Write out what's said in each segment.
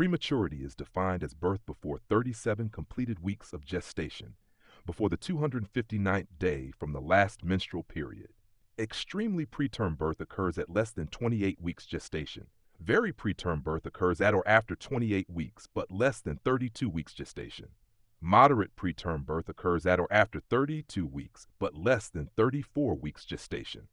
Prematurity is defined as birth before 37 completed weeks of gestation, before the 259th day from the last menstrual period. Extremely preterm birth occurs at less than 28 weeks gestation. Very preterm birth occurs at or after 28 weeks, but less than 32 weeks gestation. Moderate preterm birth occurs at or after 32 weeks, but less than 34 weeks gestation.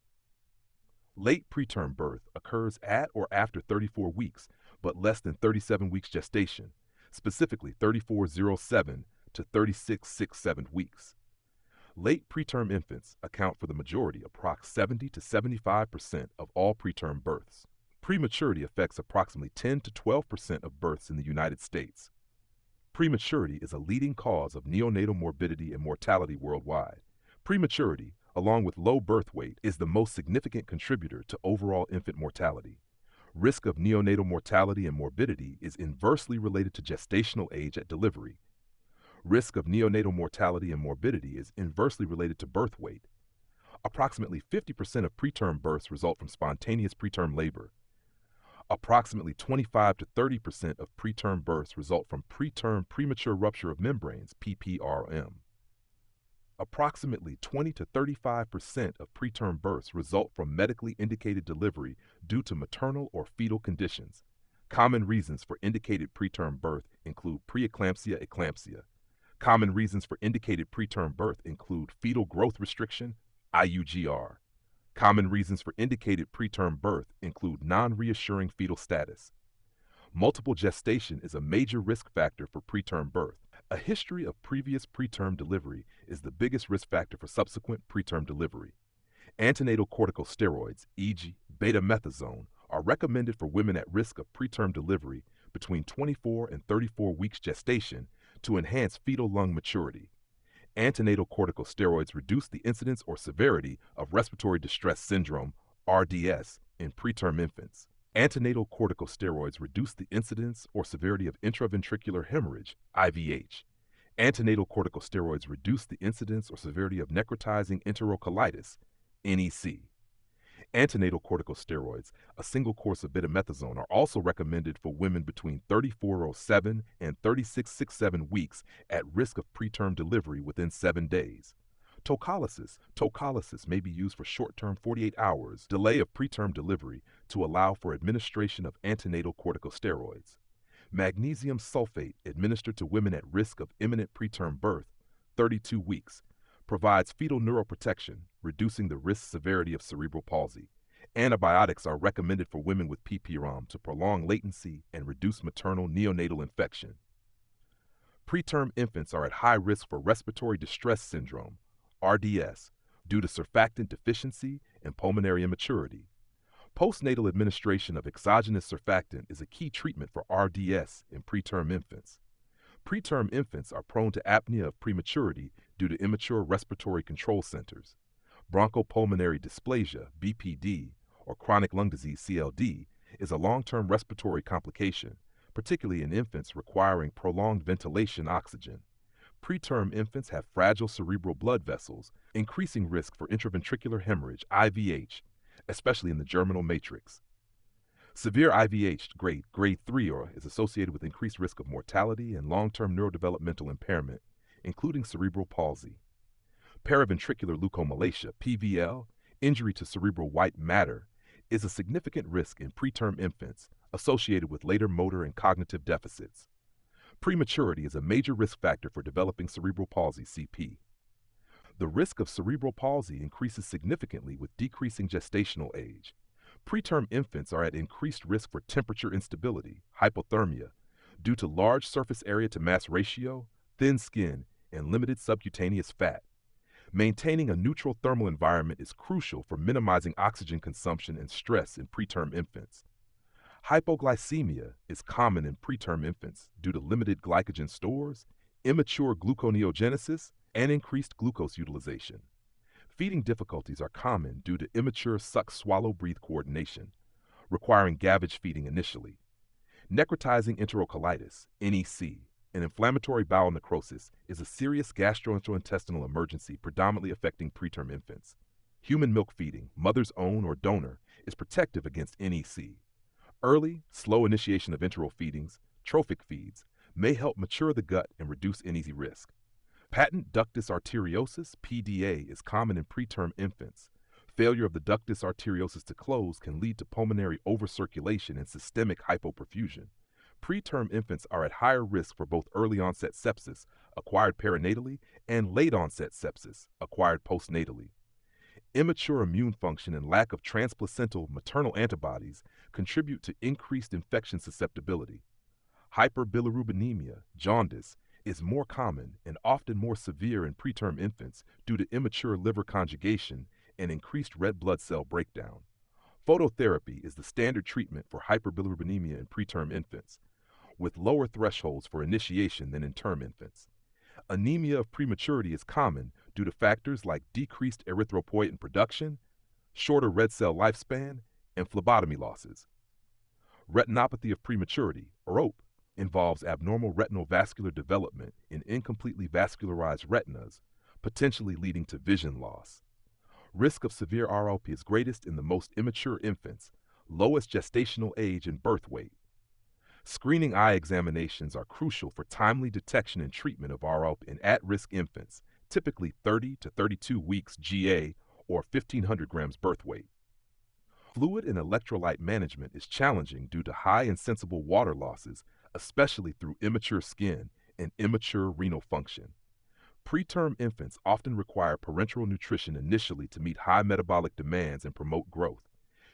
Late preterm birth occurs at or after 34 weeks, but less than 37 weeks gestation, specifically 3407 to 3667 weeks. Late preterm infants account for the majority, approx 70 to 75% of all preterm births. Prematurity affects approximately 10 to 12% of births in the United States. Prematurity is a leading cause of neonatal morbidity and mortality worldwide. Prematurity, along with low birth weight, is the most significant contributor to overall infant mortality. Risk of neonatal mortality and morbidity is inversely related to gestational age at delivery. Risk of neonatal mortality and morbidity is inversely related to birth weight. Approximately 50% of preterm births result from spontaneous preterm labor. Approximately 25 to 30% of preterm births result from preterm premature rupture of membranes, PPRM. Approximately 20 to 35% of preterm births result from medically indicated delivery due to maternal or fetal conditions. Common reasons for indicated preterm birth include preeclampsia, eclampsia. Common reasons for indicated preterm birth include fetal growth restriction, IUGR. Common reasons for indicated preterm birth include non-reassuring fetal status. Multiple gestation is a major risk factor for preterm birth. A history of previous preterm delivery is the biggest risk factor for subsequent preterm delivery. Antenatal corticosteroids, e.g., betamethasone, are recommended for women at risk of preterm delivery between 24 and 34 weeks gestation to enhance fetal lung maturity. Antenatal corticosteroids reduce the incidence or severity of respiratory distress syndrome, RDS, in preterm infants. Antenatal corticosteroids reduce the incidence or severity of intraventricular hemorrhage, IVH. Antenatal corticosteroids reduce the incidence or severity of necrotizing enterocolitis, NEC. Antenatal corticosteroids, a single course of betamethasone, are also recommended for women between 3407 and 3667 weeks at risk of preterm delivery within 7 days. Tocolysis may be used for short-term 48 hours delay of preterm delivery to allow for administration of antenatal corticosteroids. Magnesium sulfate administered to women at risk of imminent preterm birth, 32 weeks, provides fetal neuroprotection, reducing the risk severity of cerebral palsy. Antibiotics are recommended for women with PPRM to prolong latency and reduce maternal neonatal infection. Preterm infants are at high risk for respiratory distress syndrome, RDS, due to surfactant deficiency and pulmonary immaturity. Postnatal administration of exogenous surfactant is a key treatment for RDS in preterm infants. Preterm infants are prone to apnea of prematurity due to immature respiratory control centers. Bronchopulmonary dysplasia, BPD, or chronic lung disease, CLD, is a long-term respiratory complication, particularly in infants requiring prolonged ventilation oxygen. Preterm infants have fragile cerebral blood vessels, increasing risk for intraventricular hemorrhage, IVH, especially in the germinal matrix. Severe IVH grade 3 is associated with increased risk of mortality and long-term neurodevelopmental impairment, including cerebral palsy. Paraventricular leukomalacia, PVL, injury to cerebral white matter, is a significant risk in preterm infants associated with later motor and cognitive deficits. Prematurity is a major risk factor for developing cerebral palsy, CP. The risk of cerebral palsy increases significantly with decreasing gestational age. Preterm infants are at increased risk for temperature instability, hypothermia, due to large surface area to mass ratio, thin skin, and limited subcutaneous fat. Maintaining a neutral thermal environment is crucial for minimizing oxygen consumption and stress in preterm infants. Hypoglycemia is common in preterm infants due to limited glycogen stores, immature gluconeogenesis, and increased glucose utilization. Feeding difficulties are common due to immature suck-swallow-breathe coordination, requiring gavage feeding initially. Necrotizing enterocolitis, NEC, and inflammatory bowel necrosis is a serious gastrointestinal emergency predominantly affecting preterm infants. Human milk feeding, mother's own or donor, is protective against NEC. Early, slow initiation of enteral feedings, trophic feeds, may help mature the gut and reduce any risk. Patent ductus arteriosus, PDA, is common in preterm infants. Failure of the ductus arteriosus to close can lead to pulmonary overcirculation and systemic hypoperfusion. Preterm infants are at higher risk for both early onset sepsis, acquired perinatally, and late onset sepsis, acquired postnatally. Immature immune function and lack of transplacental maternal antibodies contribute to increased infection susceptibility. Hyperbilirubinemia, jaundice, is more common and often more severe in preterm infants due to immature liver conjugation and increased red blood cell breakdown. Phototherapy is the standard treatment for hyperbilirubinemia in preterm infants, with lower thresholds for initiation than in term infants. Anemia of prematurity is common due to factors like decreased erythropoietin production, shorter red cell lifespan, and phlebotomy losses. Retinopathy of prematurity, or OPE, involves abnormal retinal vascular development in incompletely vascularized retinas, potentially leading to vision loss. Risk of severe ROP is greatest in the most immature infants, lowest gestational age and birth weight. Screening eye examinations are crucial for timely detection and treatment of ROP in at-risk infants, typically 30 to 32 weeks GA or 1,500 grams birth weight. Fluid and electrolyte management is challenging due to high and sensible water losses, especially through immature skin and immature renal function. Preterm infants often require parenteral nutrition initially to meet high metabolic demands and promote growth.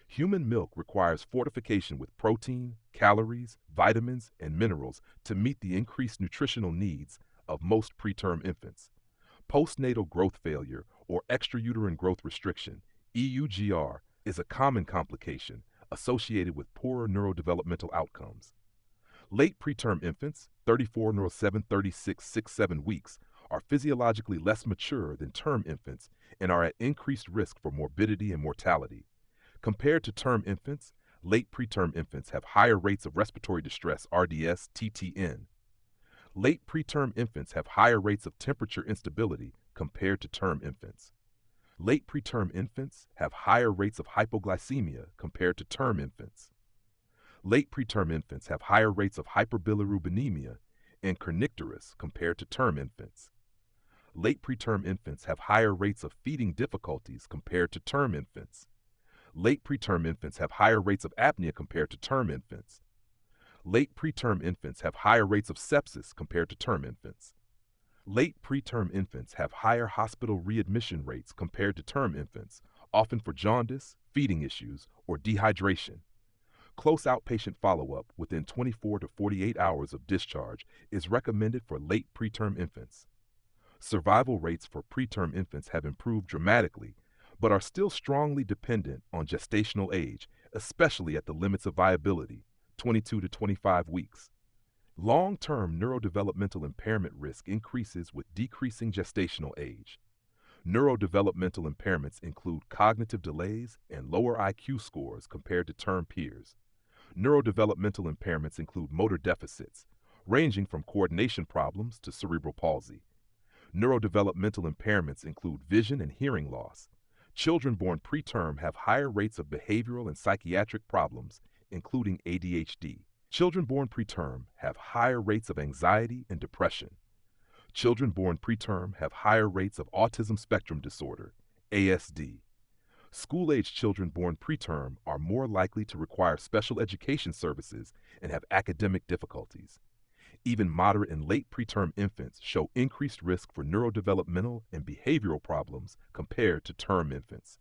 Human milk requires fortification with protein, calories, vitamins, and minerals to meet the increased nutritional needs of most preterm infants. Postnatal growth failure or extrauterine growth restriction, EUGR, is a common complication associated with poorer neurodevelopmental outcomes. Late preterm infants, 36, 7 weeks, are physiologically less mature than term infants and are at increased risk for morbidity and mortality. Compared to term infants, late preterm infants have higher rates of respiratory distress, RDS, TTN. Late preterm infants have higher rates of temperature instability compared to term infants. Late preterm infants have higher rates of hypoglycemia compared to term infants. Late preterm infants have higher rates of hyperbilirubinemia and kernicterus compared to term infants. Late preterm infants have higher rates of feeding difficulties compared to term infants. Late preterm infants have higher rates of apnea compared to term infants. Late preterm infants have higher rates of sepsis compared to term infants. Late preterm infants have higher hospital readmission rates compared to term infants, often for jaundice, feeding issues, or dehydration. Close outpatient follow-up within 24 to 48 hours of discharge is recommended for late preterm infants. Survival rates for preterm infants have improved dramatically, but are still strongly dependent on gestational age, especially at the limits of viability, 22 to 25 weeks. Long-term neurodevelopmental impairment risk increases with decreasing gestational age. Neurodevelopmental impairments include cognitive delays and lower IQ scores compared to term peers. Neurodevelopmental impairments include motor deficits, ranging from coordination problems to cerebral palsy. Neurodevelopmental impairments include vision and hearing loss. Children born preterm have higher rates of behavioral and psychiatric problems, including ADHD. Children born preterm have higher rates of anxiety and depression. Children born preterm have higher rates of autism spectrum disorder, ASD. School-age children born preterm are more likely to require special education services and have academic difficulties. Even moderate and late preterm infants show increased risk for neurodevelopmental and behavioral problems compared to term infants.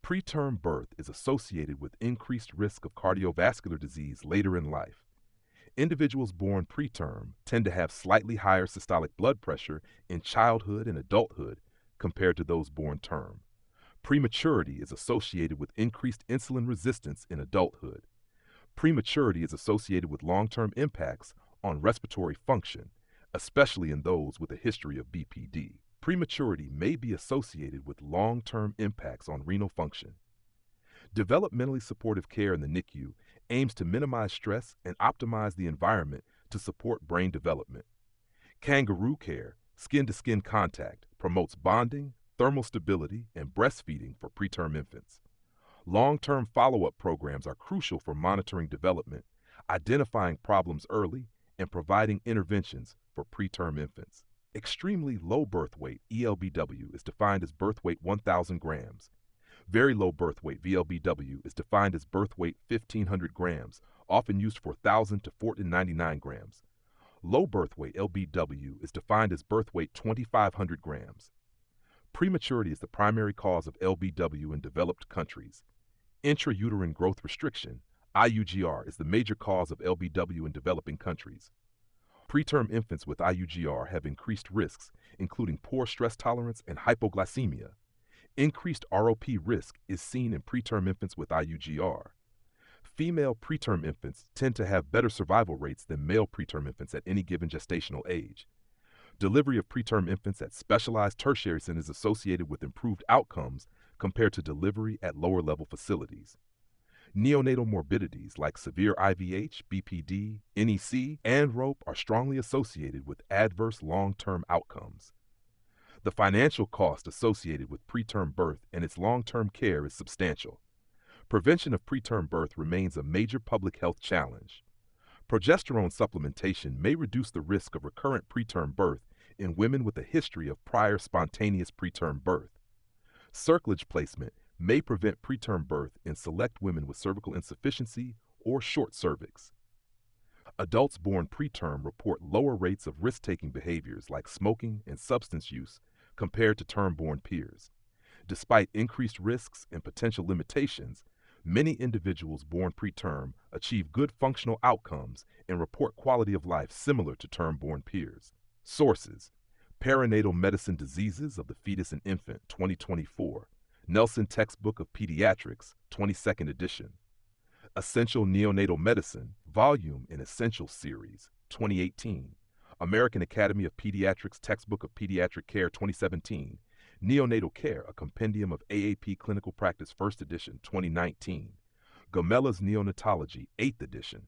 Preterm birth is associated with increased risk of cardiovascular disease later in life. Individuals born preterm tend to have slightly higher systolic blood pressure in childhood and adulthood compared to those born term. Prematurity is associated with increased insulin resistance in adulthood. Prematurity is associated with long-term impacts on respiratory function, especially in those with a history of BPD. Prematurity may be associated with long-term impacts on renal function. Developmentally supportive care in the NICU aims to minimize stress and optimize the environment to support brain development. Kangaroo care, skin-to-skin contact, promotes bonding, thermal stability, and breastfeeding for preterm infants. Long-term follow-up programs are crucial for monitoring development, identifying problems early, and providing interventions for preterm infants. Extremely low birth weight, ELBW, is defined as birth weight 1,000 grams. Very low birth weight, VLBW, is defined as birth weight 1,500 grams, often used for 1,000 to 499 grams. Low birth weight, LBW, is defined as birth weight 2,500 grams. Prematurity is the primary cause of LBW in developed countries. Intrauterine growth restriction, IUGR, is the major cause of LBW in developing countries. Preterm infants with IUGR have increased risks, including poor stress tolerance and hypoglycemia. Increased ROP risk is seen in preterm infants with IUGR. Female preterm infants tend to have better survival rates than male preterm infants at any given gestational age. Delivery of preterm infants at specialized tertiary centers is associated with improved outcomes compared to delivery at lower-level facilities. Neonatal morbidities like severe IVH, BPD, NEC, and ROPE are strongly associated with adverse long-term outcomes. The financial cost associated with preterm birth and its long-term care is substantial. Prevention of preterm birth remains a major public health challenge. Progesterone supplementation may reduce the risk of recurrent preterm birth in women with a history of prior spontaneous preterm birth. Circlage placement may prevent preterm birth in select women with cervical insufficiency or short cervix. Adults born preterm report lower rates of risk-taking behaviors like smoking and substance use compared to term-born peers. Despite increased risks and potential limitations, many individuals born preterm achieve good functional outcomes and report quality of life similar to term-born peers. Sources: Perinatal Medicine Diseases of the Fetus and Infant, 2024. Nelson Textbook of Pediatrics, 22nd edition. Essential Neonatal Medicine, Volume and Essential Series, 2018. American Academy of Pediatrics Textbook of Pediatric Care, 2017. Neonatal Care, a Compendium of AAP Clinical Practice, 1st edition, 2019. Gamella's Neonatology, 8th edition.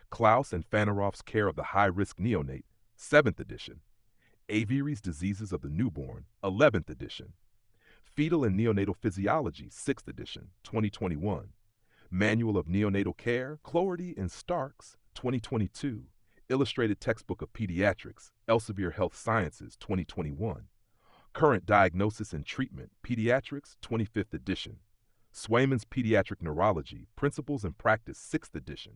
Klaus and Fanaroff's Care of the High-Risk Neonate, 7th edition. Aviary's Diseases of the Newborn, 11th edition. Fetal and Neonatal Physiology, 6th edition, 2021. Manual of Neonatal Care, Cloherty and Starks, 2022. Illustrated Textbook of Pediatrics, Elsevier Health Sciences, 2021. Current Diagnosis and Treatment, Pediatrics, 25th edition. Swayman's Pediatric Neurology, Principles and Practice, 6th edition.